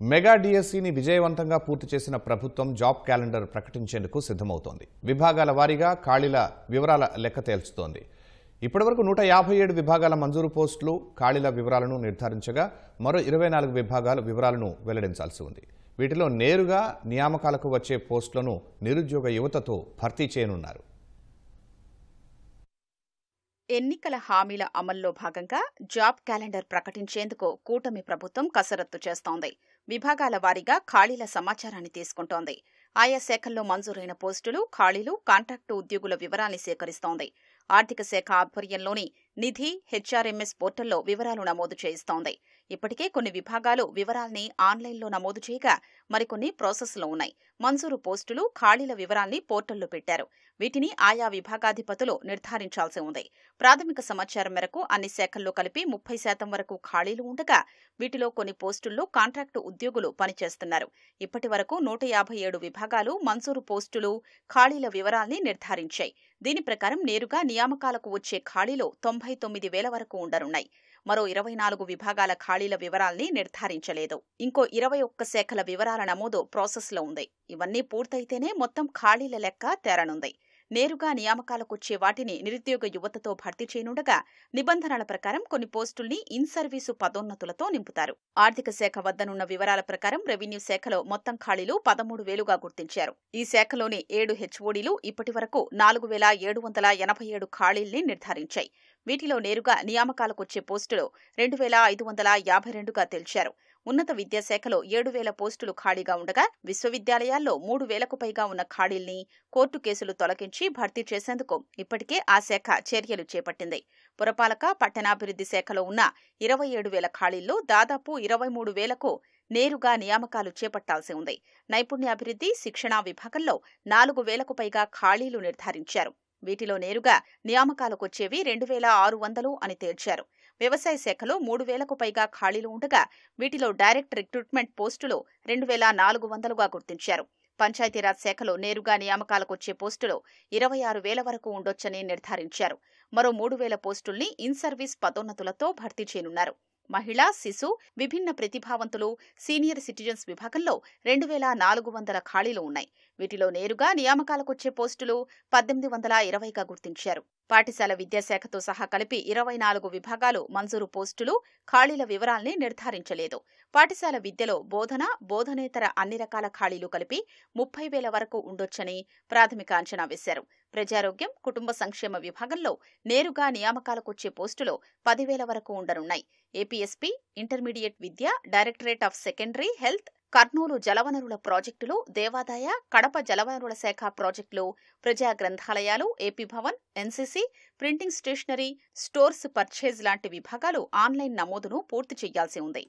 Mega డిఎస్సిని విజయవంతంగా పూర్తి చేసిన ప్రభుత్వం జాబ్ క్యాలెండర్ ప్రకటించేందుకు సిద్ధమవుతోంది. విభాగాల వారీగా ఖాళీల వివరాల లెక్క తేల్చుతోంది. ఇప్పటివరకు 157 విభాగాల మంజూరు పోస్టులు ఖాళీల వివరాలను నిర్ధారించగా మరో 24 విభాగాల వివరాలను వెల్లడించాల్సి ఉంది. వీటిలో నేరుగా నియామకాలకు వచ్చే పోస్టులను నిరుద్యోగ యువతతో భర్తీ చేయనున్నారు. ఎన్నికల హామీల అమల్లో భాగంగా జాబ్ క్యాలెండర్ ప్రకటించేందుకు కూటమి ప్రభుత్వం కసరత్తు చేస్తోంది. విభాగాల వారీగా ఖాళీల సమాచారాన్ని తీసుకుంటోంది. ఆయా శాఖల్లో మంజూరైన పోస్టులు, ఖాళీలు, కాంట్రాక్టు ఉద్యోగుల వివరాల్ని సేకరిస్తోంది. ఆర్థిక శాఖ ఆధ్వర్యంలోని నిధి, హెచ్ఆర్ఎంఎస్ పోర్టల్లో వివరాలు నమోదు చేయిస్తోంది. ఇప్పటికే కొన్ని విభాగాలు వివరాల్ని ఆన్లైన్లో నమోదు చేయగా మరికొన్ని ప్రాసెస్లో ఉన్నాయి. మంజూరు పోస్టులు, ఖాళీల వివరాల్ని పోర్టల్లో పెట్టారు. వీటిని ఆయా విభాగాధిపతులు నిర్ధారించాల్సి ఉంది. ప్రాథమిక సమాచారం మేరకు అన్ని శాఖల్లో కలిపి 30% వరకు ఖాళీలు ఉండగా వీటిలో కొన్ని పోస్టుల్లో కాంట్రాక్టు ఉద్యోగులు పనిచేస్తున్నారు. ఇప్పటి వరకు 157 విభాగాలు మంజూరు పోస్టులు, ఖాళీల వివరాల్ని నిర్ధారించాయి. దీని ప్రకారం నేరుగా నియామకాలకు వచ్చే ఖాళీలు 99,000 వరకు ఉండనున్నాయి. మరో 24 విభాగాల ఖాళీల వివరాల్ని నిర్ధారించలేదు. ఇంకో 21 శాఖల వివరాల నమోదు ప్రాసెస్లో ఉంది. ఇవన్నీ పూర్తయితేనే మొత్తం ఖాళీల లెక్క తేరనుంది. నేరుగా నియామకాలకొచ్చే వాటిని నిరుద్యోగ యువతతో భర్తీ చేయనుండగా నిబంధనల ప్రకారం కొన్ని పోస్టుల్ని ఇన్ సర్వీసు పదోన్నతులతో నింపుతారు. ఆర్థిక శాఖ వద్దనున్న వివరాల ప్రకారం రెవెన్యూ శాఖలో మొత్తం ఖాళీలు 13,000గా గుర్తించారు. ఈ శాఖలోని 7 హెచ్ఓడీలు ఇప్పటి వరకు 4,787 ఖాళీల్ని నిర్ధారించాయి. వీటిలో నేరుగా నియామకాలకొచ్చే పోస్టులు 2,552గా తేల్చారు. ఉన్నత విద్యాశాఖలో 7,000 పోస్టులు ఖాళీగా ఉండగా విశ్వవిద్యాలయాల్లో 3,000కు పైగా ఉన్న ఖాళీల్ని కోర్టు కేసులు తొలగించి భర్తీ చేసేందుకు ఇప్పటికే ఆ శాఖ చర్యలు చేపట్టింది. పురపాలక, పట్టణాభివృద్ధి శాఖలో ఉన్న 27,000 ఖాళీల్లో దాదాపు 23,000కు నేరుగా నియామకాలు చేపట్టాల్సి ఉంది. నైపుణ్యాభివృద్ధి, శిక్షణా విభాగంలో 4,000కు పైగా ఖాళీలు నిర్ధారించారు. వీటిలో నేరుగా నియామకాలకొచ్చేవి 2,600 అని తేల్చారు. వ్యవసాయ శాఖలో 3,000కు పైగా ఖాళీలు ఉండగా వీటిలో డైరెక్ట్ రిక్రూట్మెంట్ పోస్టులు 2,400గా గుర్తించారు. పంచాయతీరాజ్ శాఖలో నేరుగా నియామకాలకొచ్చే పోస్టులు 26,000 వరకు ఉండొచ్చని నిర్ధారించారు. మరో 3,000 పోస్టుల్ని ఇన్ సర్వీస్ పదోన్నతులతో భర్తీ చేయనున్నారు. మహిళా, శిశు, విభిన్న ప్రతిభావంతులు, సీనియర్ సిటిజన్స్ విభాగంలో 2,400 ఖాళీలు ఉన్నాయి. వీటిలో నేరుగా నియామకాలకొచ్చే పోస్టులు 1,820గా గుర్తించారు. పాఠశాల విద్యాశాఖతో సహా కలిపి 24 విభాగాలు మంజూరు పోస్టులు, ఖాళీల వివరాల్ని నిర్ధారించలేదు. పాఠశాల విద్యలో బోధన, బోధనేతర అన్ని రకాల ఖాళీలు కలిపి 30,000 వరకు ఉండొచ్చని ప్రాథమిక అంచనా వేశారు. ప్రజారోగ్యం, కుటుంబ సంక్షేమ విభాగంలో నేరుగా నియామకాలకొచ్చే పోస్టులు 10,000 వరకు ఉండనున్నాయి. ఏపీఎస్పీ, ఇంటర్మీడియట్ విద్య, directorate of secondary health, Kurnool జలవనరుల ప్రాజెక్టులు, దేవాదాయ, కడప జలవనరుల శాఖ ప్రాజెక్టులు, ప్రజా గ్రంథాలయాలు, AP Bhavan, NCC, printing stationery, stores purchase లాంటి విభాగాలు ఆన్లైన్ నమోదును పూర్తి చేయాల్సి ఉంది.